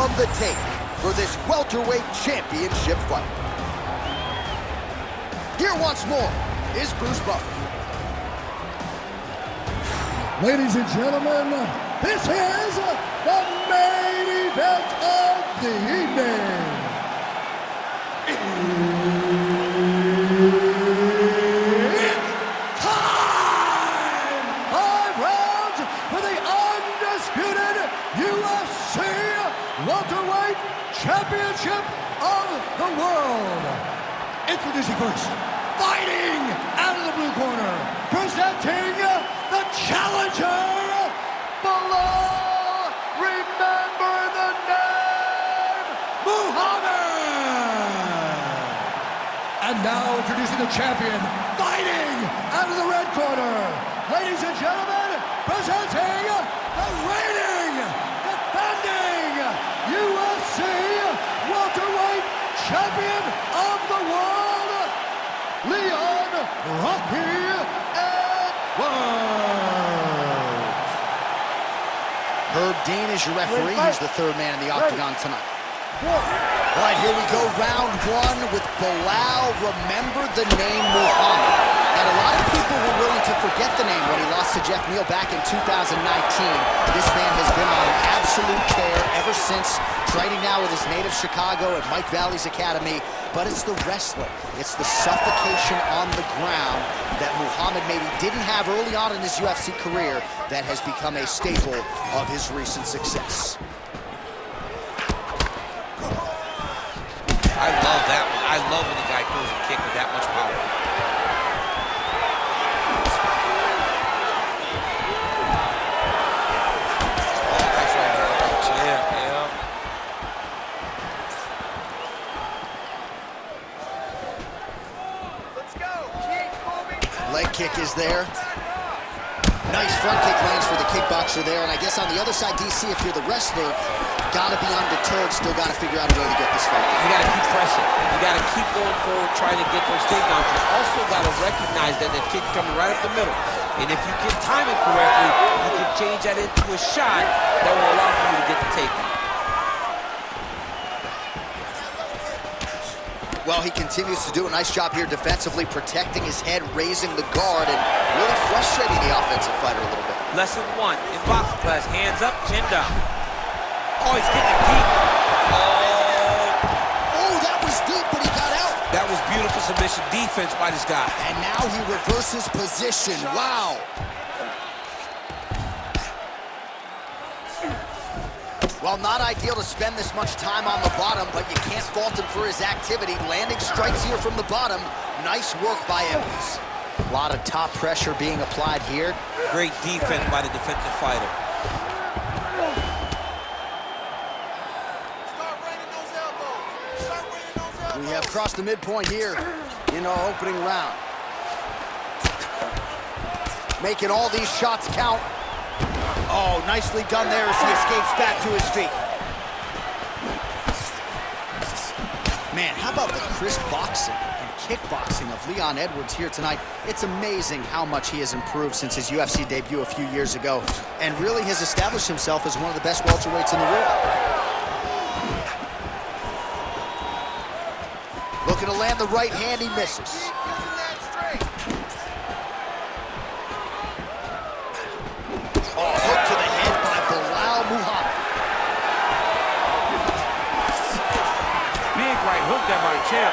of the tape for this welterweight championship fight. Here once more is Bruce Buffer. Ladies and gentlemen, this is the main event of the evening. It's time! 5 rounds for the undisputed UFC welterweight championship of the world. Introducing first, fighting out of the blue corner, presenting the challenger, Belal, remember the name, Muhammad. And now introducing the champion, fighting out of the red corner, ladies and gentlemen, presenting the reigning, defending UFC welterweight champion of the world, Leon Edwards. Herb Dean is your referee. He's the third man in the octagon tonight. All right, here we go, round one with Belal. Remember the name Muhammad. And a lot of people were willing to forget the name when he lost to Jeff Neal back in 2019. This man has been on an absolute tear ever since, training now with his native Chicago at Mike Valley's Academy. But it's the wrestler, it's the suffocation on the ground that Muhammad maybe didn't have early on in his UFC career that has become a staple of his recent success. I love that one. I love when the guy throws a kick with that much power. Oh, that's right. Yeah. Let's go. Keep moving. Leg kick is there. Nice front kick lands for the kickboxer there. And I guess on the other side, DC, if you're the wrestler, gotta be undeterred, still gotta figure out a way to get this fight. You gotta keep pressing. You gotta keep going forward, trying to get those takedowns. You also gotta recognize that the kick's coming right up the middle. And if you can time it correctly, you can change that into a shot that will allow for you to get the takedown. Well, he continues to do a nice job here defensively, protecting his head, raising the guard, and really frustrating the offensive fighter a little bit. Lesson 1 in boxing class, hands up, chin down. Oh, he's getting it deep. Oh, that was deep, but he got out. That was beautiful submission defense by this guy. And now he reverses position. Wow. Well, not ideal to spend this much time on the bottom, but you can't fault him for his activity. Landing strikes here from the bottom. Nice work by Edwards. A lot of top pressure being applied here. Great defense by the defensive fighter. We have crossed the midpoint here in our opening round. Making all these shots count. Oh, nicely done there as he escapes back to his feet. Man, how about the crisp boxing and kickboxing of Leon Edwards here tonight? It's amazing how much he has improved since his UFC debut a few years ago, and really has established himself as one of the best welterweights in the world. Looking to land the right hand, he misses. Oh, hook to the head by Belal Muhammad. Big right hook there by the champ.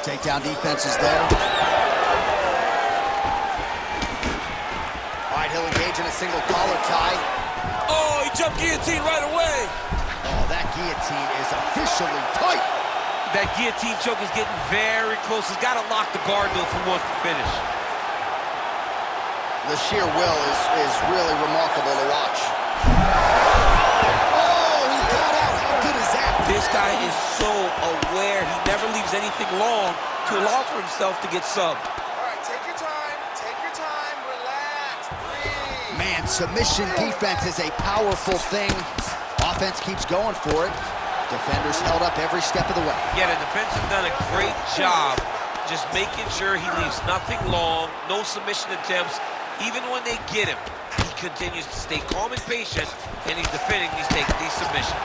Takedown defense is there. All right, he'll engage in a single collar tie. Oh, he jumped guillotine right away. Oh, that guillotine is officially tight. That guillotine choke is getting very close. He's got to lock the guard, though, if he wants to finish. The sheer will is really remarkable to watch. Oh, he got out. How good is that? This guy is so aware. He never leaves anything long to allow for himself to get subbed. All right, take your time, relax, breathe. Man, submission defense is a powerful thing. Offense keeps going for it. Defenders held up every step of the way. Yeah, the defense has done a great job just making sure he leaves nothing long, no submission attempts. Even when they get him, he continues to stay calm and patient, and he's defending these submissions.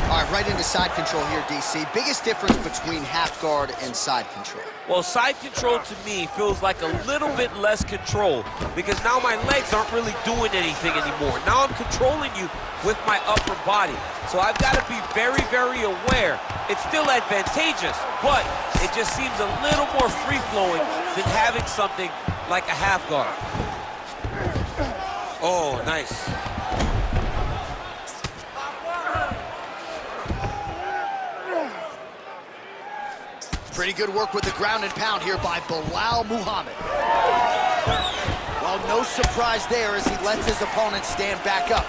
All right, right into side control here, DC. Biggest difference between half guard and side control? Well, side control to me feels like a little bit less control because now my legs aren't really doing anything anymore. Now I'm controlling you with my upper body. So I've got to be very, very aware. It's still advantageous, but it just seems a little more free-flowing than having something like a half guard. Oh, nice. Pretty good work with the ground and pound here by Belal Muhammad. Well, no surprise there as he lets his opponent stand back up.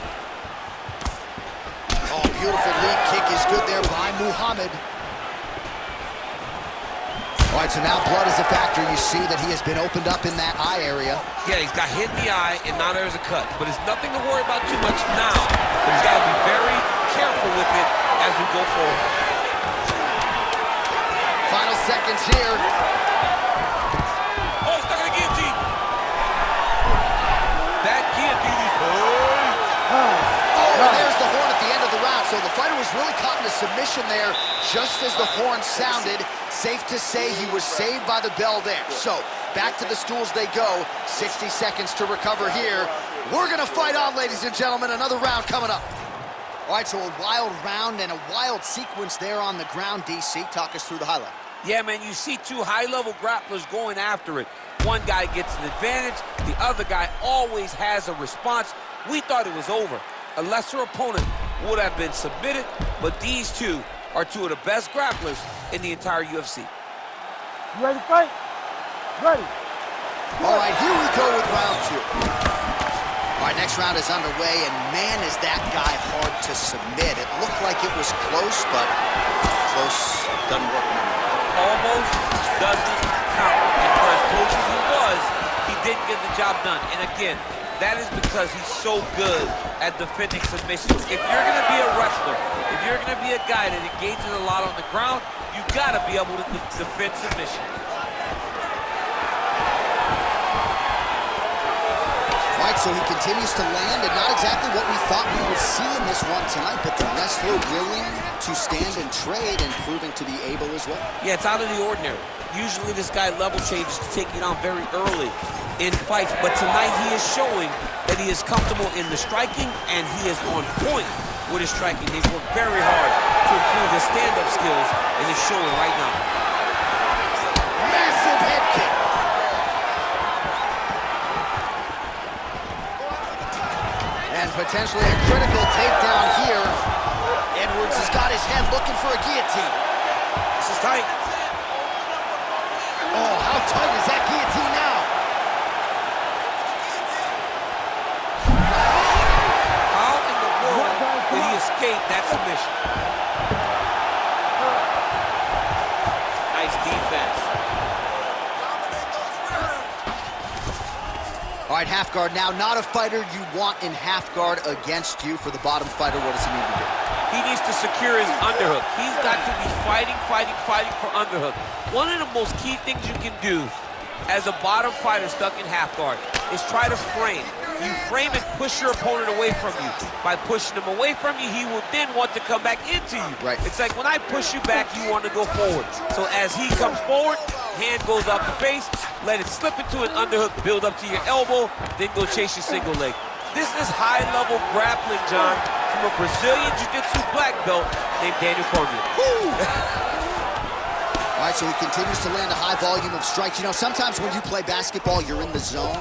Oh, beautiful lead kick is good there by Muhammad. All right, so now blood is a factor. You see that he has been opened up in that eye area. Yeah, he's got hit in the eye, and now there's a cut. But it's nothing to worry about too much now. But he's got to be very careful with it as we go forward. Final seconds here. Oh, he's stuck in the guillotine. That guillotine is and there's the horn at the end of the round. So the fighter was really caught in a submission there just as the horn sounded. Safe to say he was saved by the bell there. So back to the stools they go. 60 seconds to recover here. We're going to fight on, ladies and gentlemen. Another round coming up. All right, so a wild round and a wild sequence there on the ground, DC. Talk us through the highlight. Yeah, man, you see two high-level grapplers going after it. One guy gets an advantage. The other guy always has a response. We thought it was over. A lesser opponent would have been submitted, but these two are two of the best grapplers in the entire UFC. You ready to fight? Ready. All right, here we go with round two. All right, next round is underway, and man, is that guy hard to submit. It looked like it was close, but close doesn't work anymore. Almost doesn't count. And for as close as he was, he didn't get the job done. And again, that is because he's so good at defending submissions. If you're going to be a wrestler, if you're going to be a guy that engages a lot on the ground, you got to be able to defend submission. All right, so he continues to land, and not exactly what we thought we would see in this one tonight, but the wrestler willing to stand and trade and proving to be able as well. Yeah, it's out of the ordinary. Usually this guy level changes to take it on very early in fights, but tonight he is showing that he is comfortable in the striking, and he is on point with his striking. He's worked very hard to improve his stand-up skills, and it's showing right now. Massive head kick. And potentially a critical takedown here. Edwards has got his head looking for a guillotine. This is tight. Oh, how tight is that guillotine now? How in the world did he escape that submission? Nice defense. All right, half guard now. Not a fighter you want in half guard against you. For the bottom fighter, what does he need to do? He needs to secure his underhook. He's got to be fighting for underhook. One of the most key things you can do as a bottom fighter stuck in half guard is try to frame. You frame and push your opponent away from you. By pushing him away from you, he will then want to come back into you. Right. It's like when I push you back, you want to go forward. So as he comes forward, hand goes off the face, let it slip into an underhook, build up to your elbow, then go chase your single leg. This is high-level grappling, John, from a Brazilian Jiu-Jitsu black belt named Daniel Cormier. All right, so he continues to land a high volume of strikes. You know, sometimes when you play basketball, you're in the zone.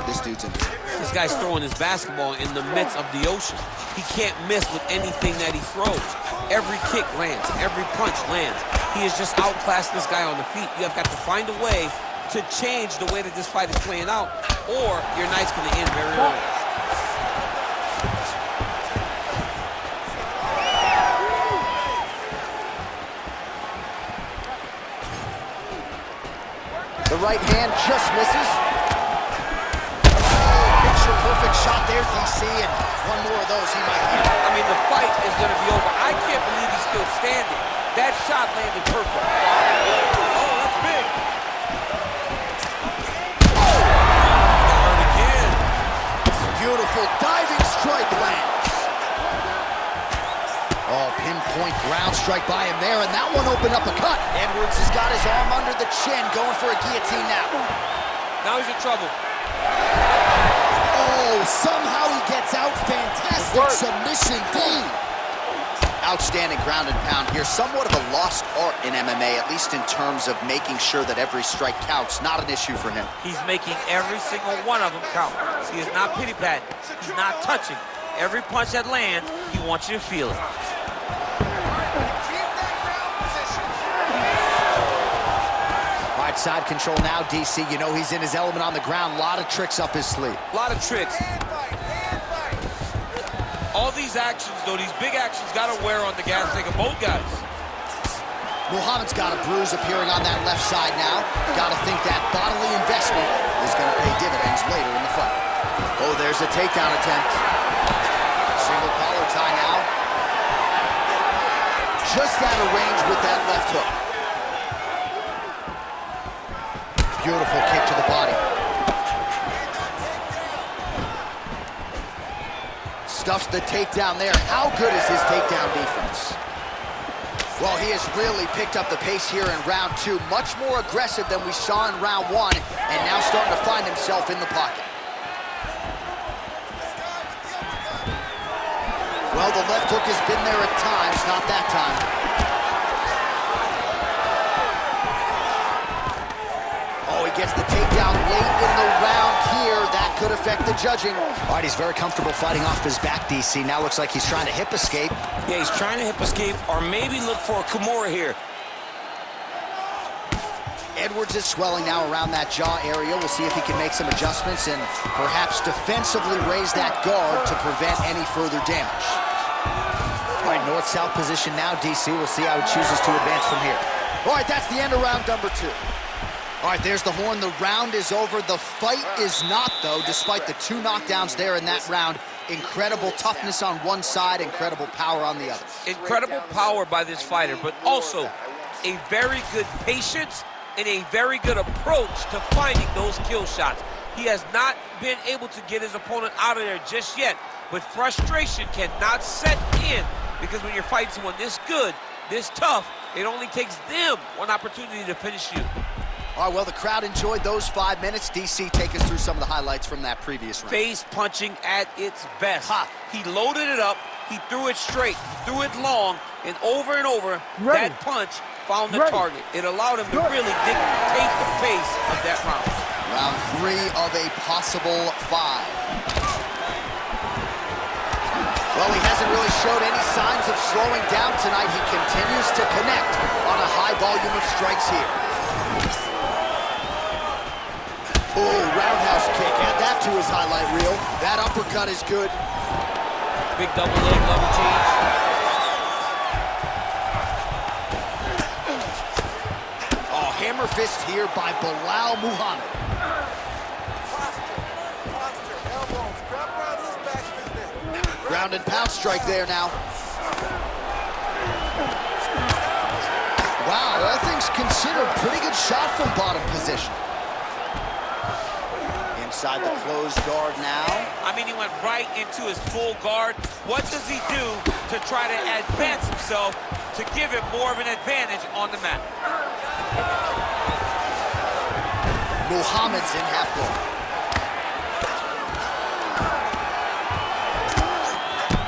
This dude's in the zone. This guy's throwing his basketball in the midst of the ocean. He can't miss with anything that he throws. Every kick lands. Every punch lands. He has just outclassed this guy on the feet. You have got to find a way to change the way that this fight is playing out, or your night's going to end very early. The right hand just misses. Picture perfect shot there, DC, and one more of those he might get. I mean, the fight is going to be over. I can't believe he's still standing. That shot landed perfect. Oh, that's big. Oh, Beautiful diving strike lands. Oh, pinpoint ground strike by him there, and that one opened up a cut. Edwards has got his arm under the chin, going for a guillotine now. Now he's in trouble. Oh, somehow he gets out. Fantastic submission D. Outstanding ground and pound here. Somewhat of a lost art in MMA, at least in terms of making sure that every strike counts. Not an issue for him. He's making every single one of them count. He is not pity-patting. He's not touching. Every punch that lands, he wants you to feel it. All right, side control now, DC. You know he's in his element on the ground. A lot of tricks up his sleeve. A lot of tricks. All these actions, though, these big actions, got to wear on the gas tank of both guys. Muhammad's got a bruise appearing on that left side now. Got to think that bodily investment is going to pay dividends later in the fight. Oh, there's a takedown attempt. Single collar tie now. Just out of range with that left hook. Beautiful kick to the body. Stuffs the takedown there. How good is his takedown defense? Well, he has really picked up the pace here in round two. Much more aggressive than we saw in round one, and now starting to find himself in the pocket. Well, the left hook has been there at times, not that time. Oh, he gets the takedown late in the round here. That could affect the judging. All right, he's very comfortable fighting off his back, DC. Now looks like he's trying to hip escape. Yeah, he's trying to hip escape or maybe look for a Kimura here. Edwards is swelling now around that jaw area. We'll see if he can make some adjustments and perhaps defensively raise that guard to prevent any further damage. All right, north-south position now, DC. We'll see how he chooses to advance from here. All right, that's the end of round number two. All right, there's the horn. The round is over. The fight is not, though, despite the two knockdowns there in that round. Incredible toughness on one side, incredible power on the other. Incredible power by this fighter, but also a very good patience and a very good approach to finding those kill shots. He has not been able to get his opponent out of there just yet, but frustration cannot set in because when you're fighting someone this good, this tough, it only takes them one opportunity to finish you. All right, well, the crowd enjoyed those 5 minutes. DC, take us through some of the highlights from that previous round. Face punching at its best. He loaded it up, he threw it straight, threw it long, and over, that punch found the target. It allowed him to really dictate the pace of that round. Round three of a possible 5. Well, he hasn't really showed any signs of slowing down tonight. He continues to connect on a high volume of strikes here. Oh, roundhouse kick. Add that to his highlight reel. That uppercut is good. Big double leg level change. Oh, hammer fist here by Belal Muhammed. Posture, elbows, grab around his back business. Ground and pound strike there now. Wow, all things considered, pretty good shot from bottom position. Inside the closed guard now. I mean, he went right into his full guard. What does he do to try to advance himself to give him more of an advantage on the mat? Muhammad's in half guard.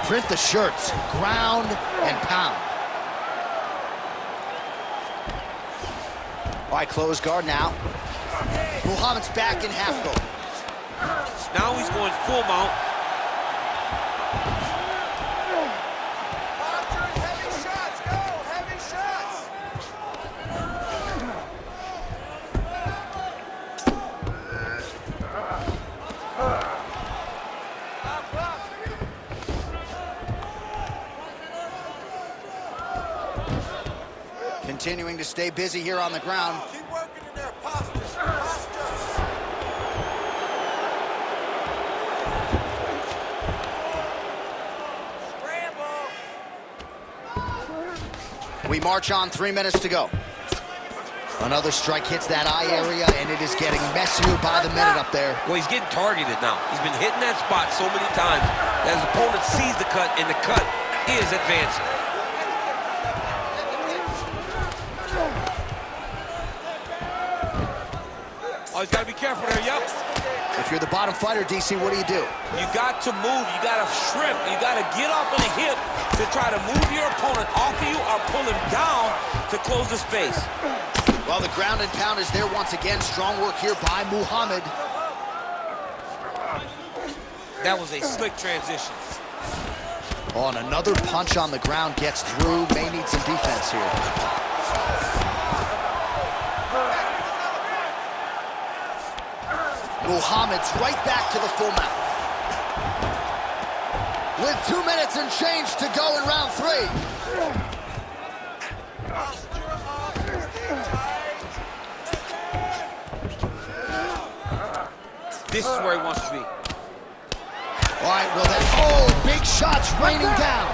Print the shirts, ground and pound. All right, closed guard now. Muhammad's back in half guard. Now he's going full mount. Heavy shots, go, heavy shots. Continuing to stay busy here on the ground. Keep working in there, posture, posture. We march on, 3 minutes to go. Another strike hits that eye area, and it is getting messier by the minute up there. Well, he's getting targeted now. He's been hitting that spot so many times that his opponent sees the cut, and the cut is advancing. Oh, he's got to be careful there, yep. If you're the bottom fighter, DC, what do? You got to move, you got to shrimp, you got to get off of the hip to try to move your opponent off of you or pull him down to close the space. Well, the ground and pound is there once again. Strong work here by Muhammad. That was a slick transition. Oh, and another punch on the ground gets through. May need some defense here. Muhammad's right back to the full mount. With 2 minutes and change to go in round 3. This is where he wants to be. All right, well then, oh, big shots raining down.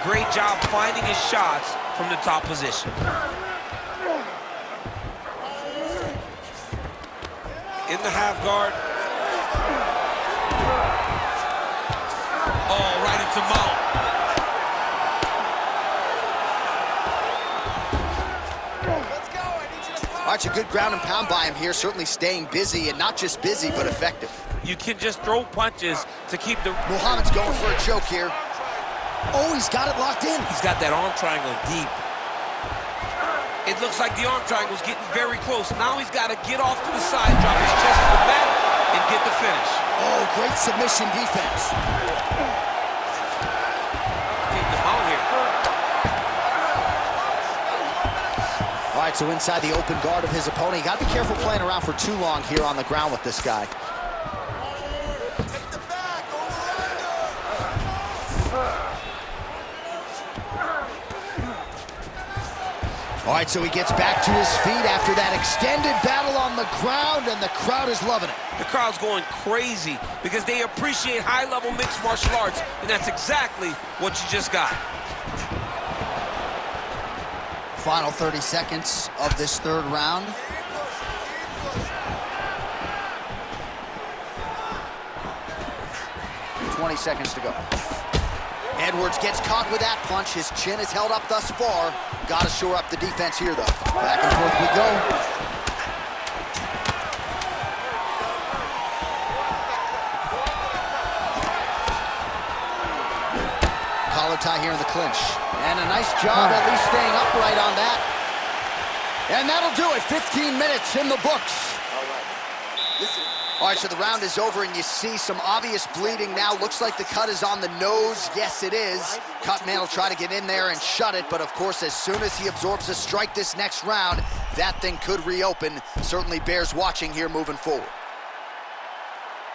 Great job finding his shots from the top position. In the half guard. Oh, right into mount. All right, a good ground and pound by him here, certainly staying busy, and not just busy, but effective. You can just throw punches to keep the... Muhammad's going for a choke here. Oh, he's got it locked in. He's got that arm triangle deep. It looks like the arm triangle's getting very close. Now he's got to get off to the side, drop his chest to the mat, and get the finish. Oh, great submission defense. Take him out here. All right, so inside the open guard of his opponent. You got to be careful playing around for too long here on the ground with this guy. All right, so he gets back to his feet after that extended battle on the ground, and the crowd is loving it. The crowd's going crazy because they appreciate high-level mixed martial arts, and that's exactly what you just got. Final 30 seconds of this third round. $20 seconds to go. Edwards gets caught with that punch. His chin is held up thus far. Got to shore up the defense here, though. Back and forth we go. Collar tie here in the clinch. And a nice job at least staying upright on that. And that'll do it. 15 minutes in the books. All right, so the round is over, and you see some obvious bleeding now. Looks like the cut is on the nose. Yes, it is. Cutman will try to get in there and shut it, but of course, as soon as he absorbs a strike this next round, that thing could reopen. Certainly bears watching here moving forward.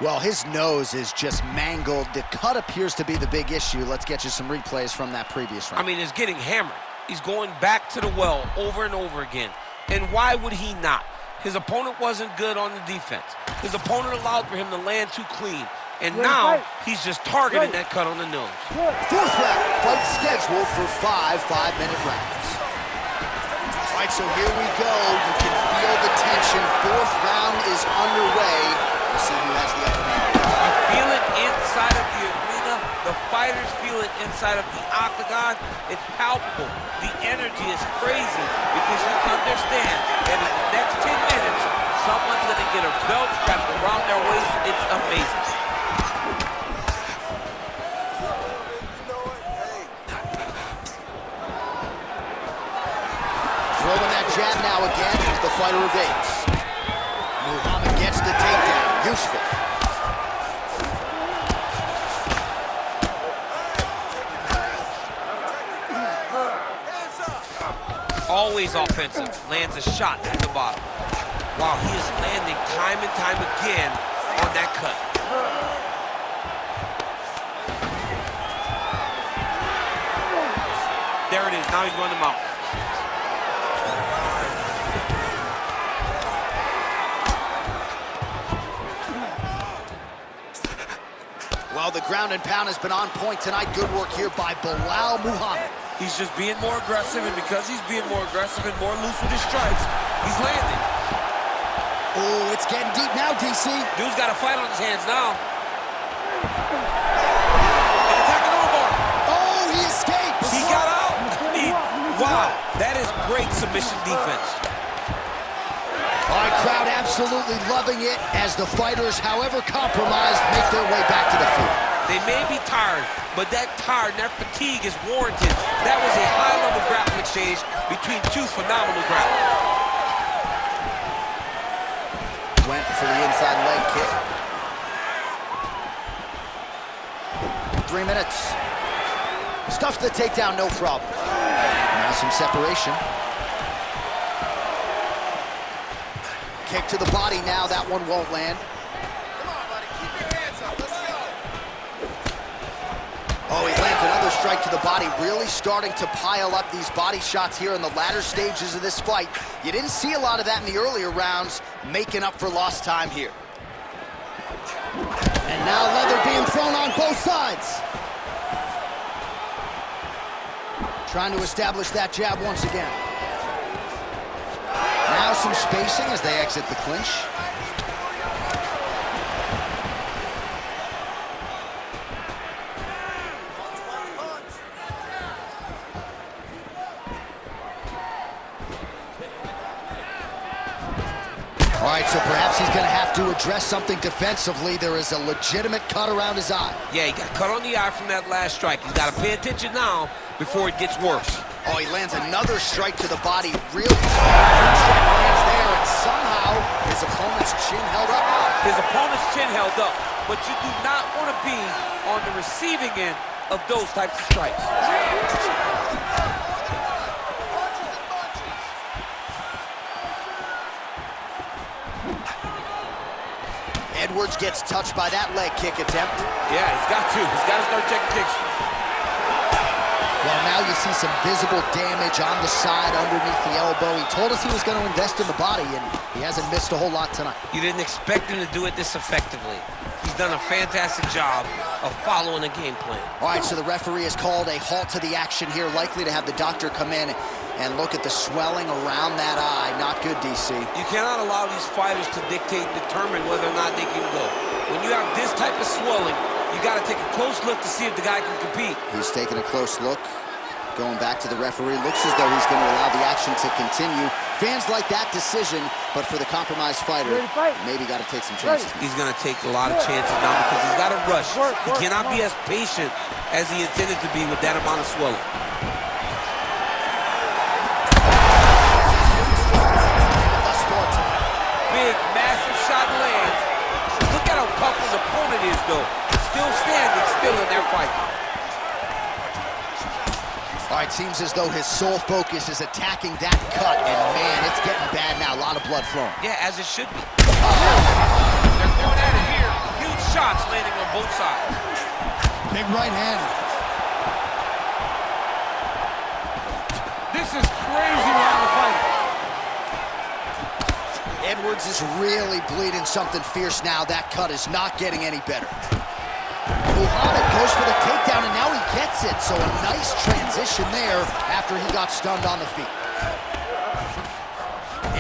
Well, his nose is just mangled. The cut appears to be the big issue. Let's get you some replays from that previous round. I mean, it's getting hammered. He's going back to the well over and over again. And why would he not? His opponent wasn't good on the defense. His opponent allowed for him to land too clean. And now he's just targeting that cut on the nose. Fourth round, fight scheduled for 5 5-minute rounds. All right, so here we go. You can feel the tension. Fourth round is underway. We'll see who has the upper hand. You feel it inside of the arena. The fighters feel it inside of the octagon. It's palpable. The energy is crazy because you understand that in the next 10 minutes, someone's going to get a belt strapped around their waist. It's amazing. Throwing that jab now again as the fighter evades. Muhammad gets the takedown. Useful. Always offensive. Lands a shot at the bottom. Wow, he is landing time and time again on that cut. There it is. Now he's going to mount. Well, the ground and pound has been on point tonight. Good work here by Belal Mukhammad. He's just being more aggressive, and because he's being more aggressive and more loose with his strikes, he's landing. Oh, it's getting deep now, DC. Dude's got a fight on his hands now. And attacking armbar. Oh, he escapes. He got out. Wow, that is great submission defense. All right, crowd absolutely loving it as the fighters, however compromised, make their way back to the field. They may be tired, but that tired and that fatigue is warranted. That was a high-level grappling exchange between two phenomenal grapplers. Went for the inside leg kick. 3 minutes. Stuffed the takedown, no problem. Now some separation. Kick to the body now, that one won't land. Come on, buddy. Keep your hands up. Let's go. Oh, he lands another strike to the body, really starting to pile up these body shots here in the latter stages of this fight. You didn't see a lot of that in the earlier rounds, making up for lost time here. And now leather being thrown on both sides. Trying to establish that jab once again. Now some spacing as they exit the clinch. All right, so perhaps he's going to have to address something defensively. There is a legitimate cut around his eye. Yeah, he got cut on the eye from that last strike. He's got to pay attention now before it gets worse. Oh, he lands another strike to the body. Really strike lands there, and somehow his opponent's chin held up. His opponent's chin held up, but you do not want to be on the receiving end of those types of strikes. Edwards gets touched by that leg kick attempt. Yeah, he's got to. He's got to start checking kicks. Well, now you see some visible damage on the side underneath the elbow. He told us he was going to invest in the body, and he hasn't missed a whole lot tonight. You didn't expect him to do it this effectively. He's done a fantastic job of following a game plan. All right, so the referee has called a halt to the action here, likely to have the doctor come in and look at the swelling around that eye. Not good, DC. You cannot allow these fighters to dictate and determine whether or not they can go. When you have this type of swelling, you got to take a close look to see if the guy can compete. He's taking a close look. Going back to the referee. Looks as though he's going to allow the action to continue. Fans like that decision, but for the compromised fighter, maybe got to take some chances. He's going to take a lot of chances now because he's got to rush. He cannot be as patient as he intended to be with that amount of swelling. Big, massive shot lands. Look at how tough his opponent is, though. Still standing, still in that fight. All right, seems as though his sole focus is attacking that cut, and man, it's getting bad now. A lot of blood flowing. Yeah, as it should be. They're going at it here. Huge shots landing on both sides. Big right hand. This is crazy round of fight. Edwards is really bleeding something fierce now. That cut is not getting any better. Muhammad goes for the takedown, and now he gets it. So a nice transition there after he got stunned on the feet.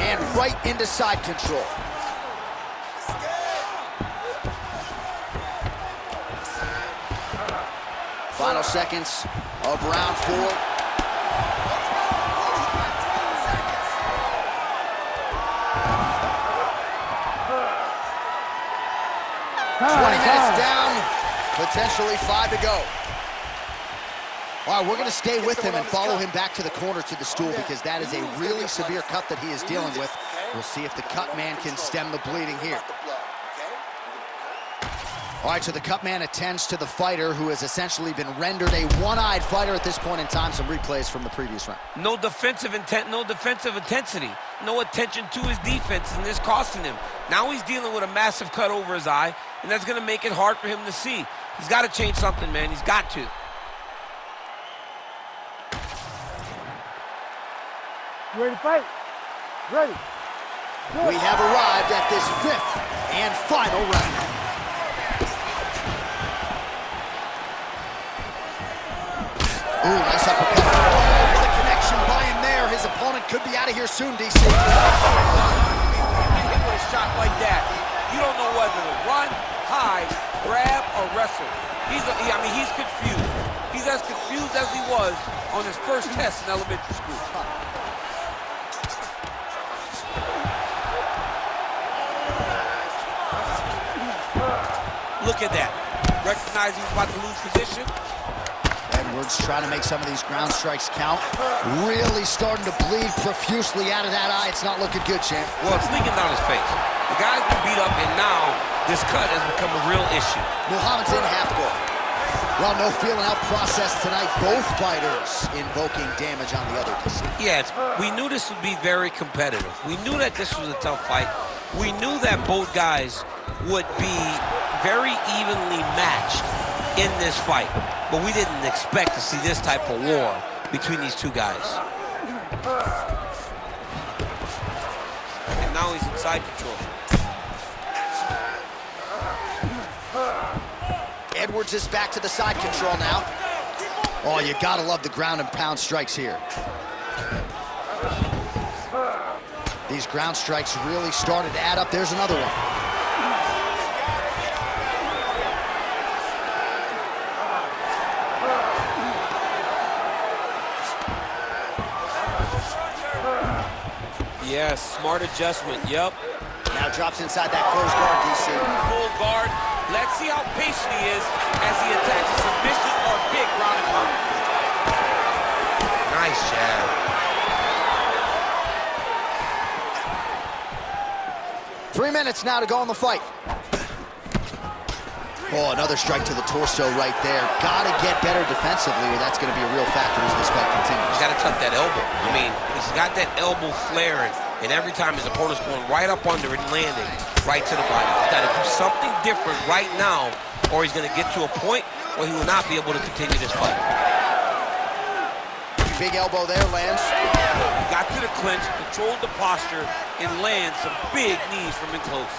And right into side control. Final seconds of round 4. Minutes down, potentially 5 to go. All right, we're going to stay with him and follow him back to the corner to the stool because that is a really severe cut that he is dealing with. We'll see if the cut man can stem the bleeding here. All right, so the cut man attends to the fighter who has essentially been rendered a one-eyed fighter at this point in time. Some replays from the previous round. No defensive intent, no defensive intensity, no attention to his defense, and this costing him. Now he's dealing with a massive cut over his eye, and that's going to make it hard for him to see. He's got to change something, man. He's got to. You ready to fight? Ready. Good. We have arrived at this 5th and final round. Ooh, nice uppercut. could be out of here soon, DC. Hit with a shot like that, you don't know whether to run, hide, grab, or wrestle. He's confused. He's as confused as he was on his first test in elementary school. Look at that. Recognize he's about to lose position. Edwards trying to make some of these ground strikes count. Really starting to bleed profusely out of that eye. It's not looking good, champ. Well, it's leaking down his face. The guy's been beat up, and now this cut has become a real issue. Muhammad's in half guard. Well, no feeling out process tonight. Both fighters invoking damage on the other. Yeah, we knew this would be very competitive. We knew that this was a tough fight. We knew that both guys would be very evenly matched in this fight, but we didn't expect to see this type of war between these two guys. And now he's in side control. Edwards is back to the side control now. Oh, you gotta love the ground and pound strikes here. These ground strikes really started to add up. There's another one. Yes, smart adjustment, yep. Now drops inside that closed guard, DC. Full guard. Let's see how patient he is as he attacks a submission or big ground and pound. Nice jab. Three minutes now to go in the fight. Oh, another strike to the torso right there. Gotta get better defensively, or that's gonna be a real factor as this fight continues. He's gotta tuck that elbow. I mean, he's got that elbow flaring, and every time his opponent's going right up under and landing right to the body. He's gotta do something different right now, or he's gonna get to a point where he will not be able to continue this fight. Big elbow there, lands. Got to the clinch, controlled the posture, and lands some big knees from in close.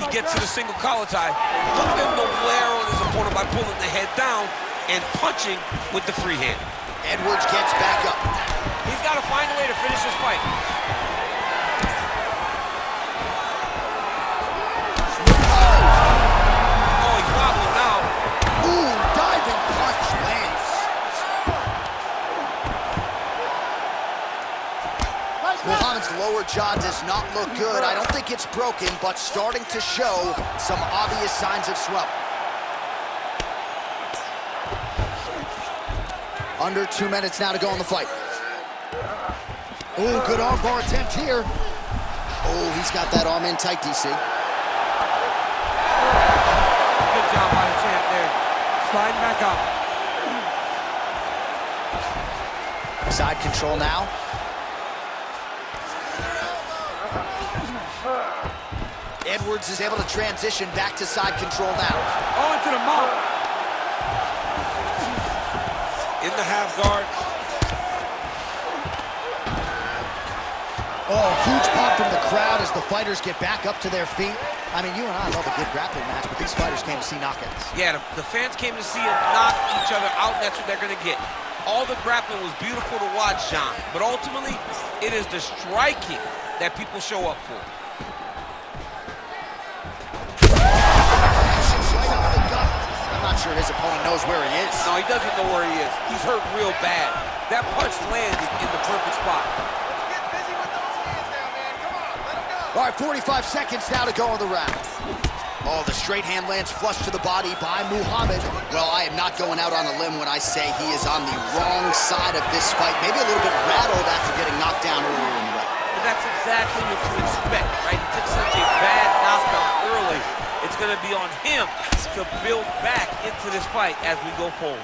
He gets to the single collar tie. Look at him to wear on his opponent by pulling the head down and punching with the free hand. Edwards gets back up. He's got to find a way to finish this fight. Oh, he's wobbling now. Ooh, diving punch lands. Muhammad's lower jaw does not look good. I don't think it's broken, but starting to show some obvious signs of swelling. Under 2 minutes now to go in the fight. Ooh, good armbar attempt here. Oh, he's got that arm in tight, DC. Good job by the champ there. Sliding back up. Side control now. Edwards is able to transition back to side control now. Oh, into the mouth. In the half guard. Oh, huge pop from the crowd as the fighters get back up to their feet. I mean, you and I love a good grappling match, but these fighters came to see knockouts. Yeah, the fans came to see them knock each other out, and that's what they're going to get. All the grappling was beautiful to watch, John, but ultimately, it is the striking that people show up for. I'm not sure his opponent knows where he is. No, he doesn't know where he is. He's hurt real bad. That punch landed in the perfect spot. Get busy with those hands now, man. Come on, let him go. All right, 45 seconds now to go in the round. Oh, the straight hand lands flush to the body by Muhammad. Well, I am not going out on a limb when I say he is on the wrong side of this fight. Maybe a little bit rattled after getting knocked down earlier in the round. But that's exactly what you expect, right? He took such a bad knockdown early. It's going to be on him to build back into this fight as we go forward.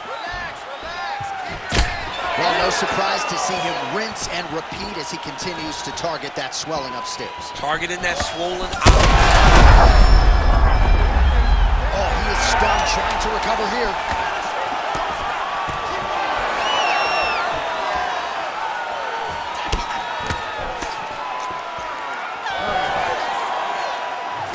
Relax, relax. Keep your hands. Well, no surprise to see him rinse and repeat as he continues to target that swelling upstairs. Targeting that swollen eye. Oh, he is stunned, trying to recover here.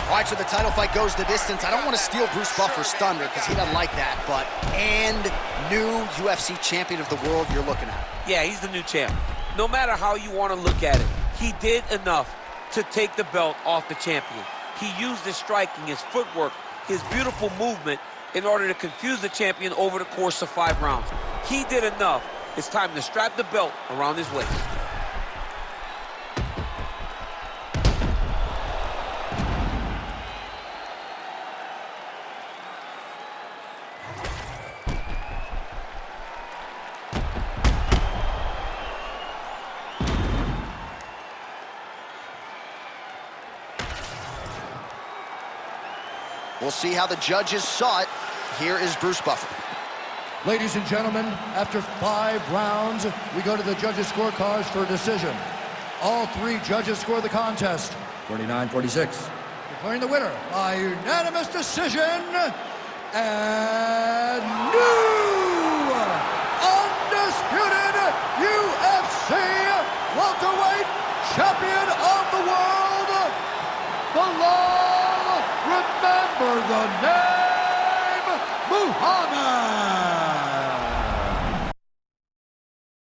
All right, so the title fight goes the distance. I don't want to steal Bruce Buffer's thunder because he doesn't like that, but and new UFC champion of the world you're looking at. Yeah, he's the new champ. no matter how you want to look at it, he did enough to take the belt off the champion. He used his striking, his footwork, his beautiful movement in order to confuse the champion over the course of 5 rounds. He did enough. It's time to strap the belt around his waist. We'll see how the judges saw it. Here is Bruce Buffer. Ladies and gentlemen, after 5 rounds, we go to the judges' scorecards for a decision. All 3 judges score the contest 49-46. Declaring the winner by unanimous decision, and new undisputed UFC welterweight champion of the world, Belal, remember the name, Muhammad.